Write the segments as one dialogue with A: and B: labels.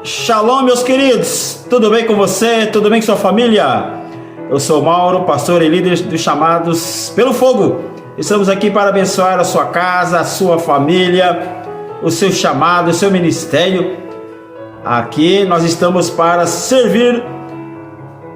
A: Shalom, meus queridos, tudo bem com você? Tudo bem com sua família? Eu sou Mauro, pastor e líder dos Chamados pelo Fogo. Estamos aqui para abençoar a sua casa, a sua família, o seu chamado, o seu ministério. Aqui nós estamos para servir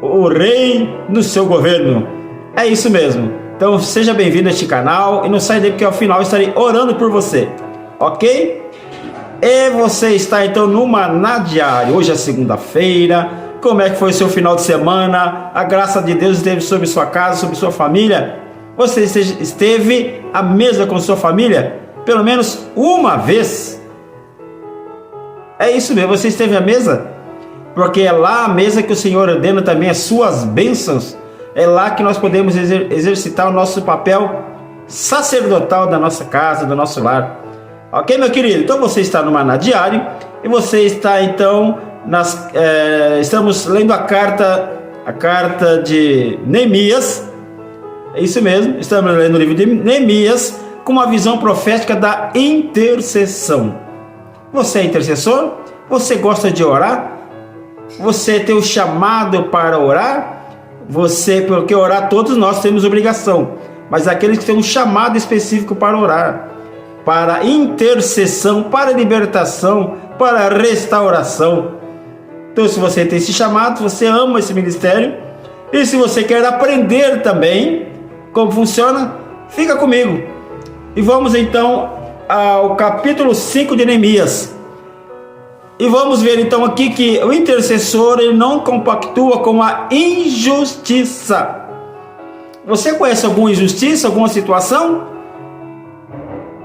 A: o rei no seu governo. É isso mesmo. Então seja bem-vindo a este canal e não saia daí porque ao final estarei orando por você, ok? E você está então no Maná Diário. Hoje é segunda-feira. Como é que foi o seu final de semana? A graça de Deus esteve sobre sua casa, sobre sua família? Você esteve à mesa com sua família? Pelo menos uma vez? É isso mesmo, você esteve à mesa? Porque é lá a mesa que o Senhor ordena também as suas bênçãos. É lá que nós podemos exercitar o nosso papel sacerdotal da nossa casa, do nosso lar. Ok, meu querido? Então você está no Maná Diário e você está então estamos lendo a carta de Neemias. É isso mesmo, estamos lendo o livro de Neemias com uma visão profética da intercessão. Você é intercessor? Você gosta de orar? Você tem o chamado para orar? Porque orar todos nós temos obrigação, mas aqueles que têm um chamado específico para orar, para intercessão, para libertação, para restauração. Então, se você tem esse chamado, você ama esse ministério, e se você quer aprender também como funciona, fica comigo. E vamos então ao capítulo 5 de Neemias. E vamos ver então aqui que o intercessor ele não compactua com a injustiça. Você conhece alguma injustiça, alguma situação?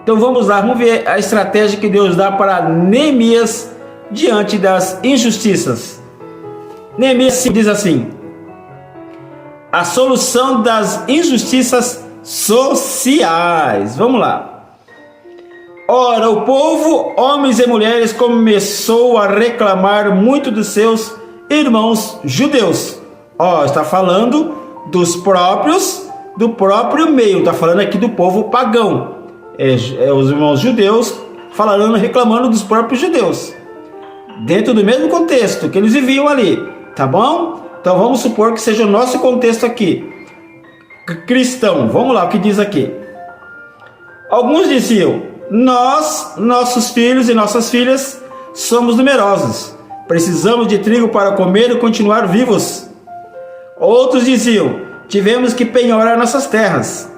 A: Então vamos lá, vamos ver a estratégia que Deus dá para Neemias diante das injustiças. Neemias diz assim: a solução das injustiças sociais. Vamos lá. Ora, o povo, homens e mulheres, começou a reclamar muito dos seus irmãos judeus. Está falando do próprio meio, está falando aqui do povo pagão. Os irmãos judeus reclamando dos próprios judeus, dentro do mesmo contexto que eles viviam ali, tá bom? Então vamos supor que seja o nosso contexto aqui, cristão. Vamos lá, o que diz aqui? Alguns diziam: nossos filhos e nossas filhas somos numerosos, precisamos de trigo para comer e continuar vivos. Outros diziam: tivemos que penhorar nossas terras,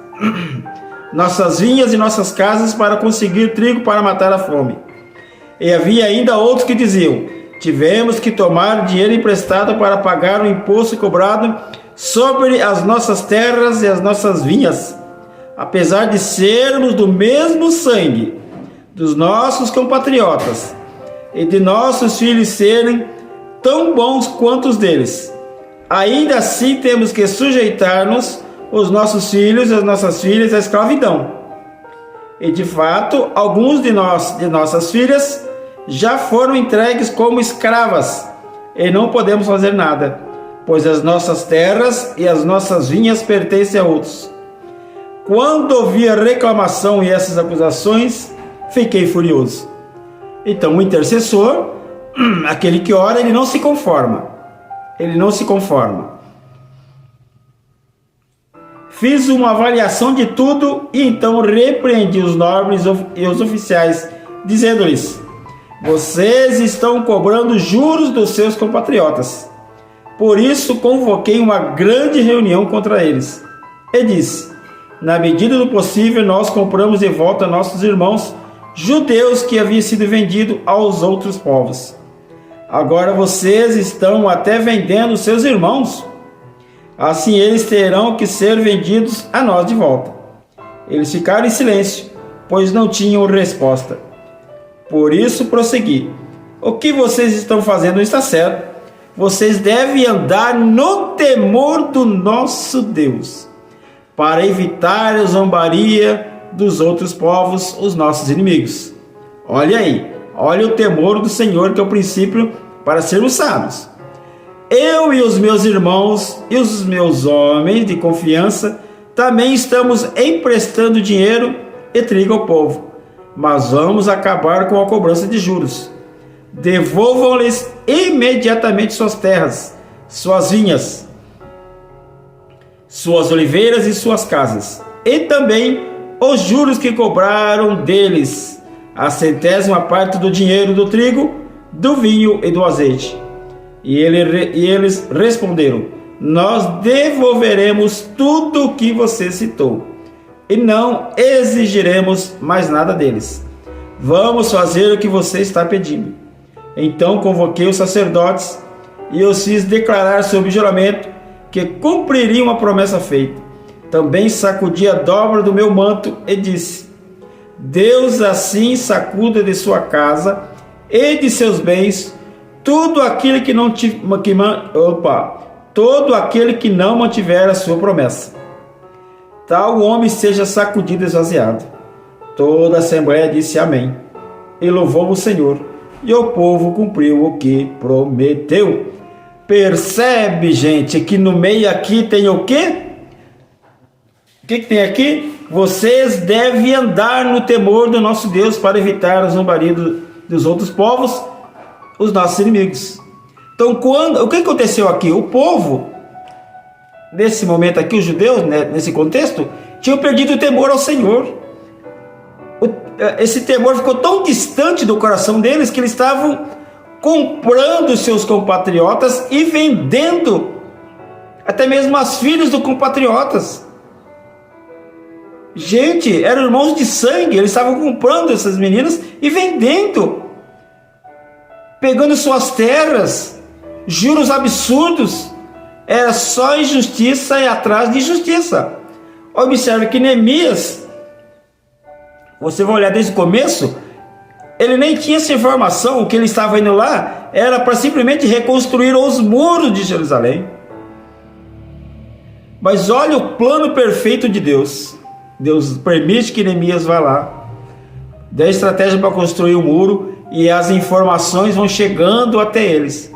A: nossas vinhas e nossas casas para conseguir trigo para matar a fome. E havia ainda outros que diziam: tivemos que tomar dinheiro emprestado para pagar o imposto cobrado sobre as nossas terras e as nossas vinhas, apesar de sermos do mesmo sangue dos nossos compatriotas e de nossos filhos serem tão bons quanto os deles. Ainda assim temos que sujeitar-nos os nossos filhos e as nossas filhas à escravidão. E de fato, alguns de nossas filhas já foram entregues como escravas, e não podemos fazer nada, pois as nossas terras e as nossas vinhas pertencem a outros. Quando ouvi a reclamação e essas acusações, fiquei furioso. Então o intercessor, aquele que ora, ele não se conforma. Fiz uma avaliação de tudo e então repreendi os nobres e os oficiais, dizendo-lhes: vocês estão cobrando juros dos seus compatriotas. Por isso convoquei uma grande reunião contra eles e disse: na medida do possível nós compramos de volta nossos irmãos judeus que haviam sido vendidos aos outros povos. Agora vocês estão até vendendo seus irmãos. Assim eles terão que ser vendidos a nós de volta. Eles ficaram em silêncio, pois não tinham resposta. Por isso prossegui: o que vocês estão fazendo está certo. Vocês devem andar no temor do nosso Deus, para evitar a zombaria dos outros povos, os nossos inimigos. Olha aí, olha o temor do Senhor, que é o princípio para sermos sábios. Eu e os meus irmãos e os meus homens de confiança também estamos emprestando dinheiro e trigo ao povo, mas vamos acabar com a cobrança de juros. devolvam-lhes imediatamente suas terras, suas vinhas, suas oliveiras e suas casas, e também os juros que cobraram deles, a 100ª parte do dinheiro do trigo, do vinho e do azeite. E eles responderam: nós devolveremos tudo o que você citou, e não exigiremos mais nada deles. Vamos fazer o que você está pedindo. Então convoquei os sacerdotes e os fiz declarar sob juramento que cumpririam a promessa feita. Também sacudi a dobra do meu manto e disse: Deus assim sacuda de sua casa e de seus bens todo aquele que não mantiver a sua promessa. Tal homem seja sacudido e esvaziado. Toda a assembleia disse amém, e louvou o Senhor, e o povo cumpriu o que prometeu. Percebe, gente, que no meio aqui tem o quê? O que tem aqui? Vocês devem andar no temor do nosso Deus para evitar a zombaria dos outros povos, os nossos inimigos. Então, o que aconteceu aqui? O povo, nesse momento aqui, os judeus, né, nesse contexto, tinham perdido o temor ao Senhor. Esse temor ficou tão distante do coração deles que eles estavam comprando seus compatriotas e vendendo até mesmo as filhas dos compatriotas. Gente, eram irmãos de sangue, eles estavam comprando essas meninas e vendendo, pegando suas terras, juros absurdos. Era só injustiça e atrás de injustiça. Observe que Neemias, você vai olhar desde o começo, ele nem tinha essa informação. O que ele estava indo lá era para simplesmente reconstruir os muros de Jerusalém. Mas olha o plano perfeito de Deus. Deus permite que Neemias vá lá, dê a estratégia para construir o muro, e as informações vão chegando até eles.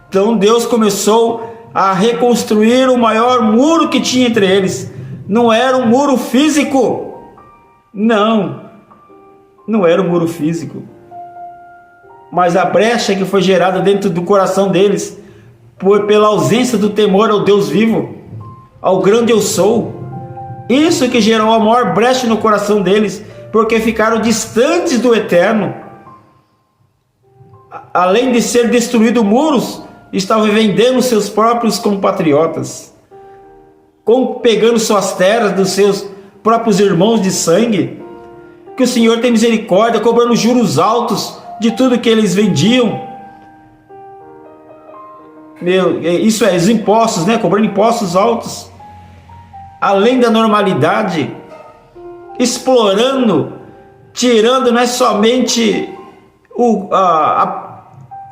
A: Então Deus começou a reconstruir o maior muro que tinha entre eles. Não era um muro físico, não era um muro físico, mas a brecha que foi gerada dentro do coração deles pela ausência do temor ao Deus vivo, ao grande eu sou. Isso que gerou a maior brecha no coração deles, porque ficaram distantes do eterno. Além de ser destruídos muros, estavam vendendo seus próprios compatriotas, pegando suas terras dos seus próprios irmãos de sangue. Que o Senhor tem misericórdia, cobrando juros altos de tudo que eles vendiam. Isso é, os impostos, né? Cobrando impostos altos, além da normalidade, explorando, tirando, não é somente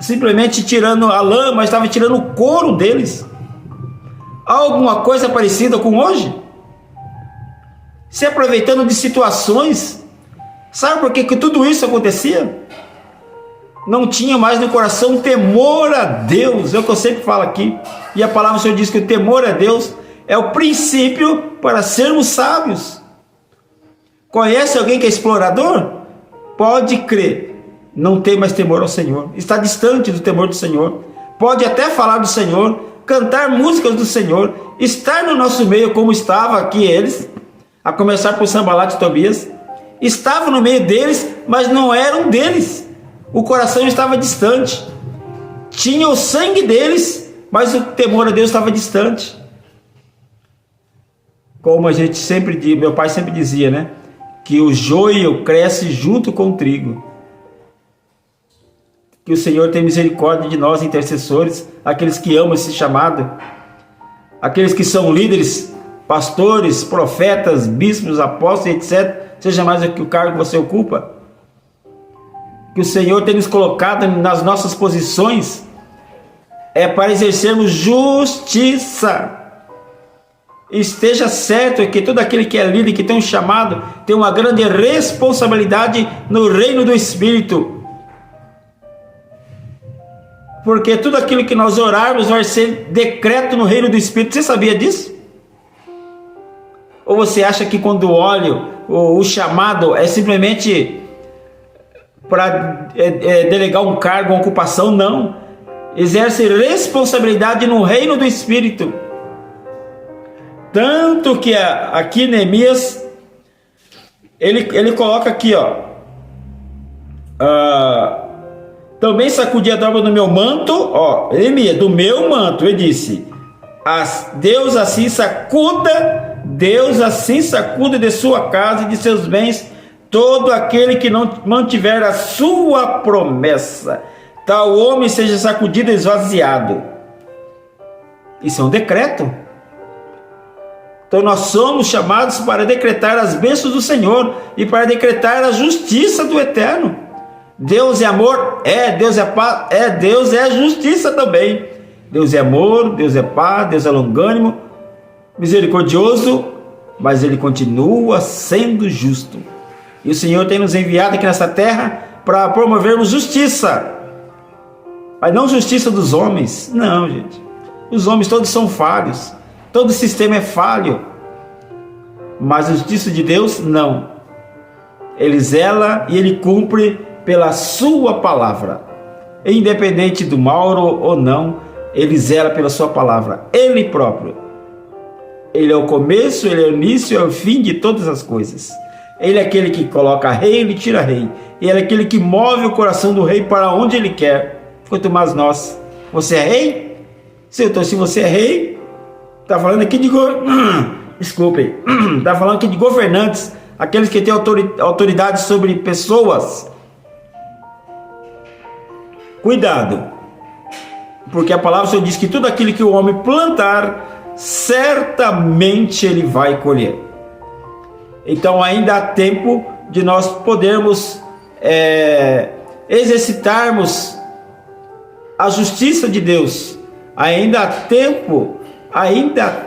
A: simplesmente tirando a lã, mas estava tirando o couro deles. Alguma coisa parecida com hoje? Se aproveitando de situações. Sabe por que tudo isso acontecia? Não tinha mais no coração temor a Deus. É o que eu sempre falo aqui, e a palavra do Senhor diz que o temor a Deus é o princípio para sermos sábios. Conhece alguém que é explorador? Pode crer, não tem mais temor ao Senhor, está distante do temor do Senhor. Pode até falar do Senhor, cantar músicas do Senhor, estar no nosso meio como estava aqui eles, a começar por Sanbalat e Tobias. Estavam no meio deles, mas não eram deles. O coração estava distante. Tinha o sangue deles, mas o temor a Deus estava distante. Como a gente sempre diz, meu pai sempre dizia, né? Que o joio cresce junto com o trigo. Que o Senhor tenha misericórdia de nós, intercessores, aqueles que amam esse chamado, aqueles que são líderes, pastores, profetas, bispos, apóstolos, etc. Seja mais o cargo que você ocupa. Que o Senhor tenha nos colocado nas nossas posições para exercermos justiça. Esteja certo que todo aquele que é líder, que tem um chamado, tem uma grande responsabilidade no reino do Espírito. Porque tudo aquilo que nós orarmos vai ser decreto no reino do Espírito. Você sabia disso? Ou você acha que quando olha o chamado é simplesmente para delegar um cargo, uma ocupação, não. Exerce responsabilidade no reino do Espírito. Tanto que aqui Neemias, ele coloca aqui, também sacudi a dobra do meu manto, Neemias, do meu manto, ele disse, Deus assim sacuda de sua casa e de seus bens todo aquele que não mantiver a sua promessa, tal homem seja sacudido e esvaziado. Isso é um decreto. Então nós somos chamados para decretar as bênçãos do Senhor e para decretar a justiça do Eterno. Deus é amor? Deus é paz? Deus é justiça também. Deus é amor, Deus é paz, Deus é longânimo, misericordioso, mas Ele continua sendo justo. E o Senhor tem nos enviado aqui nessa terra para promovermos justiça. Mas não justiça dos homens, não, gente. Os homens todos são falhos. Todo o sistema é falho, mas a justiça de Deus, não. Ele zela e Ele cumpre pela sua palavra. Independente do Mauro ou não, Ele zela pela sua palavra. Ele próprio. Ele é o começo, Ele é o início, é o fim de todas as coisas. Ele é aquele que coloca rei, Ele tira rei. Ele é aquele que move o coração do rei para onde Ele quer. Quanto mais nós. Você é rei? Então, se você é rei, está falando aqui de está falando aqui de governantes, aqueles que têm autoridade sobre pessoas. Cuidado, porque a palavra do Senhor diz que tudo aquilo que o homem plantar, certamente ele vai colher. Então ainda há tempo de nós podermos exercitarmos a justiça de Deus. Ainda há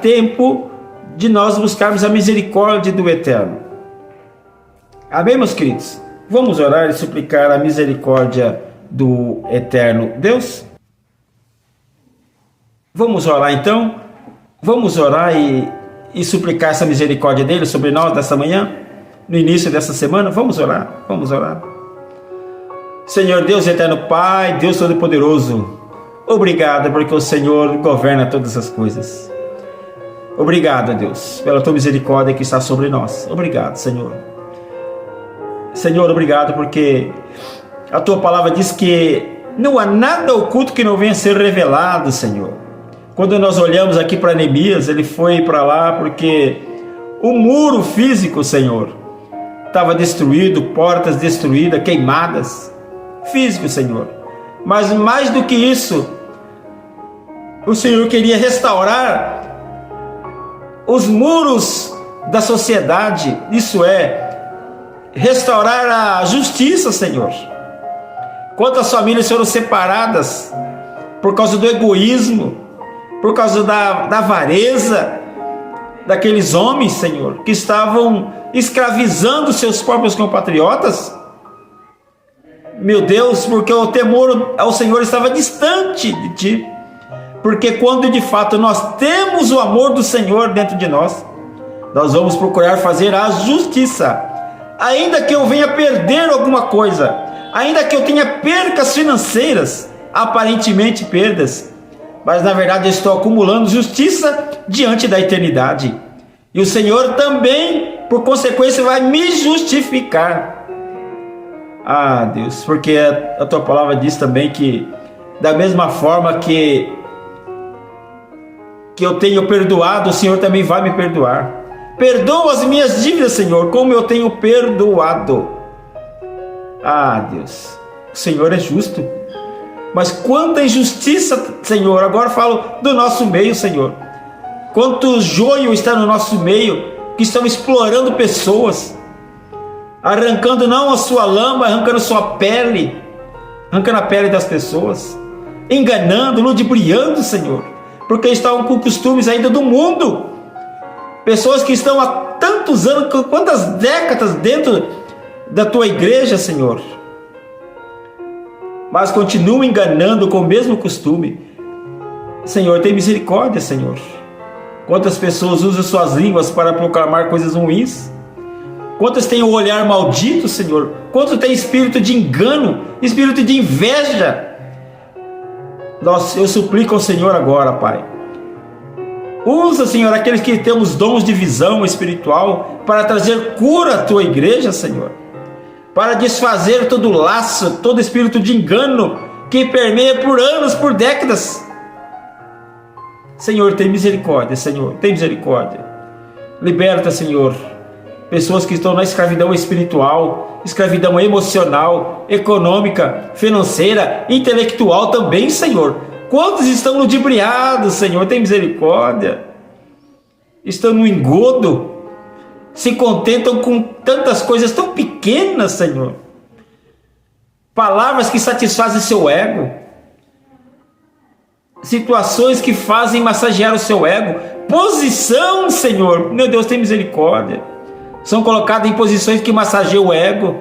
A: tempo de nós buscarmos a misericórdia do Eterno. Amém, meus queridos? Vamos orar e suplicar a misericórdia do Eterno Deus? Vamos orar então? Vamos orar e suplicar essa misericórdia dele sobre nós nessa manhã? No início dessa semana? Vamos orar, vamos orar. Senhor Deus, Eterno Pai, Deus Todo-Poderoso, obrigado porque o Senhor governa todas as coisas. Obrigado, Deus, pela tua misericórdia que está sobre nós. Obrigado, Senhor. Senhor, obrigado porque a tua palavra diz que não há nada oculto que não venha a ser revelado, Senhor. Quando nós olhamos aqui para Neemias, ele foi para lá porque o muro físico, Senhor, estava destruído, portas destruídas, queimadas. Físico, Senhor. Mas mais do que isso, o Senhor queria restaurar os muros da sociedade, isso é, restaurar a justiça, Senhor. Quantas famílias foram separadas por causa do egoísmo, por causa da avareza daqueles homens, Senhor, que estavam escravizando seus próprios compatriotas. Meu Deus, porque o temor ao Senhor estava distante de ti. Porque quando de fato nós temos o amor do Senhor dentro de nós, nós vamos procurar fazer a justiça. Ainda que eu venha perder alguma coisa, ainda que eu tenha percas financeiras, aparentemente perdas, mas na verdade eu estou acumulando justiça diante da eternidade. E o Senhor também, por consequência, vai me justificar. Ah, Deus, porque a tua palavra diz também que da mesma forma que eu tenho perdoado, o Senhor também vai me perdoar. Perdoa as minhas dívidas, Senhor, como eu tenho perdoado. Ah, Deus, o Senhor é justo. Mas quanta injustiça, Senhor, agora falo do nosso meio, Senhor. Quanto joio está no nosso meio, que estão explorando pessoas, arrancando não a sua lama, arrancando a sua pele, arrancando a pele das pessoas, enganando, ludibriando, Senhor, porque estão com costumes ainda do mundo. Pessoas que estão há tantos anos, quantas décadas dentro da tua igreja, Senhor, mas continuam enganando com o mesmo costume. Senhor, tem misericórdia, Senhor. Quantas pessoas usam suas línguas para proclamar coisas ruins? Quantos têm o olhar maldito, Senhor? Quantos têm espírito de engano, espírito de inveja? Eu suplico ao Senhor agora, Pai. Usa, Senhor, aqueles que temos dons de visão espiritual para trazer cura à Tua igreja, Senhor. Para desfazer todo laço, todo espírito de engano que permeia por anos, por décadas. Senhor, tem misericórdia, Senhor, tem misericórdia. Liberta, Senhor, pessoas que estão na escravidão espiritual, escravidão emocional, econômica, financeira, intelectual também, Senhor. Quantos estão ludibriados, Senhor, tem misericórdia. Estão no engodo, se contentam com tantas coisas tão pequenas, Senhor. Palavras que satisfazem seu ego, situações que fazem massagear o seu ego, posição, Senhor, meu Deus, tem misericórdia. São colocados em posições que massageiam o ego,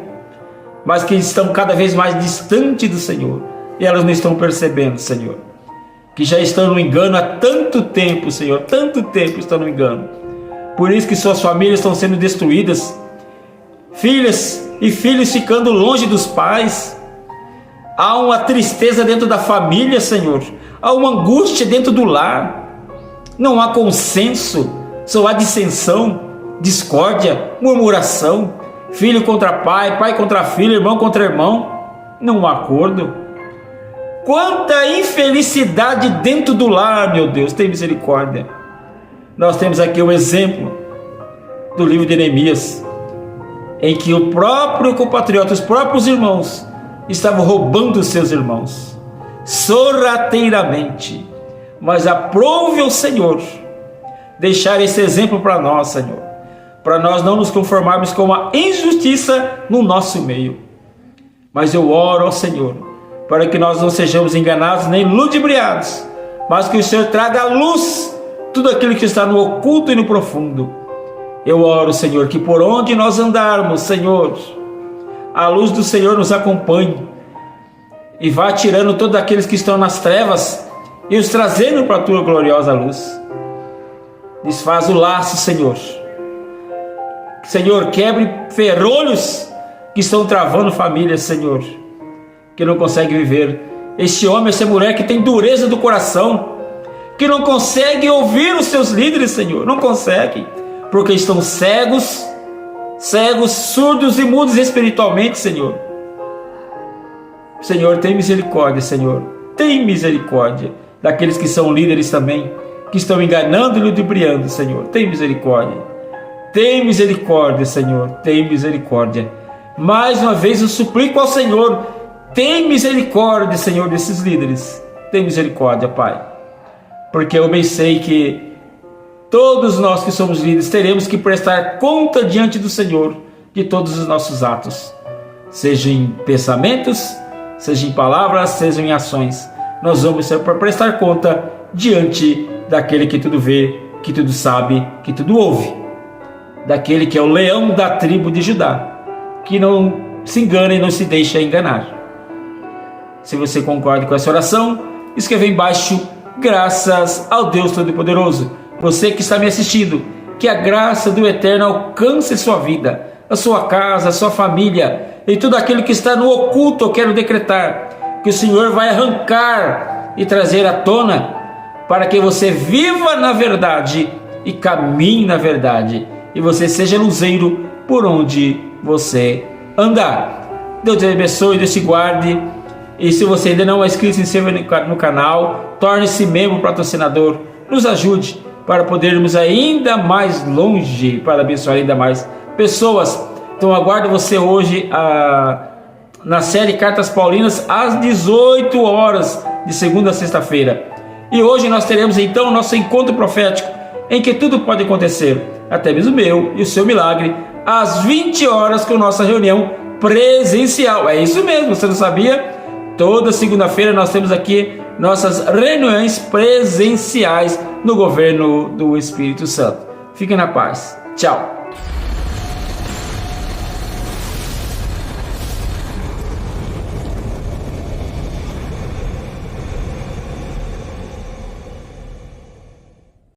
A: mas que estão cada vez mais distantes do Senhor, e elas não estão percebendo, Senhor, que já estão no engano há tanto tempo, Senhor, tanto tempo estão no engano. Por isso que suas famílias estão sendo destruídas, filhas e filhos ficando longe dos pais. Há uma tristeza dentro da família, Senhor, há uma angústia dentro do lar, não há consenso, só há dissensão, discórdia, murmuração, filho contra pai, pai contra filho, irmão contra irmão, não há acordo. Quanta infelicidade dentro do lar, meu Deus, tem misericórdia. Nós temos aqui o exemplo do livro de Neemias, em que o próprio compatriota, os próprios irmãos, estavam roubando os seus irmãos, sorrateiramente. Mas aprove ao Senhor deixar esse exemplo para nós, Senhor, para nós não nos conformarmos com a injustiça no nosso meio. Mas eu oro ao Senhor, para que nós não sejamos enganados nem ludibriados, mas que o Senhor traga à luz tudo aquilo que está no oculto e no profundo. Eu oro, Senhor, que por onde nós andarmos, Senhor, a luz do Senhor nos acompanhe e vá tirando todos aqueles que estão nas trevas e os trazendo para a Tua gloriosa luz. Desfaz o laço, Senhor. Senhor, quebre ferrolhos que estão travando famílias, Senhor, que não conseguem viver. Este homem, essa mulher que tem dureza do coração, que não consegue ouvir os seus líderes, Senhor, não consegue, porque estão cegos, surdos e mudos espiritualmente, Senhor. Senhor, tem misericórdia, Senhor, tem misericórdia daqueles que são líderes também, que estão enganando e ludibriando, Senhor, tem misericórdia, Senhor, tem misericórdia. Mais uma vez eu suplico ao Senhor, tem misericórdia, Senhor, desses líderes, tem misericórdia, Pai, porque eu bem sei que todos nós que somos líderes teremos que prestar conta diante do Senhor de todos os nossos atos, seja em pensamentos, seja em palavras, seja em ações. Nós vamos prestar conta diante daquele que tudo vê, que tudo sabe, que tudo ouve, daquele que é o leão da tribo de Judá, que não se engana e não se deixa enganar. Se você concorda com essa oração, escreva embaixo: graças ao Deus Todo-Poderoso. Você que está me assistindo, que a graça do Eterno alcance sua vida, a sua casa, a sua família e tudo aquilo que está no oculto. Eu quero decretar que o Senhor vai arrancar e trazer à tona, para que você viva na verdade e caminhe na verdade, e você seja luzeiro por onde você andar. Deus te abençoe, Deus te guarde. E se você ainda não é inscrito, se inscreva no canal, torne-se membro patrocinador, nos ajude para podermos ainda mais longe, para abençoar ainda mais pessoas. Então aguardo você hoje na série Cartas Paulinas às 18 horas, de segunda a sexta-feira. E hoje nós teremos então o nosso encontro profético, em que tudo pode acontecer, até mesmo o meu e o seu milagre, às 20 horas com nossa reunião presencial. É isso mesmo, você não sabia? Toda segunda-feira nós temos aqui nossas reuniões presenciais no governo do Espírito Santo. Fiquem na paz. Tchau.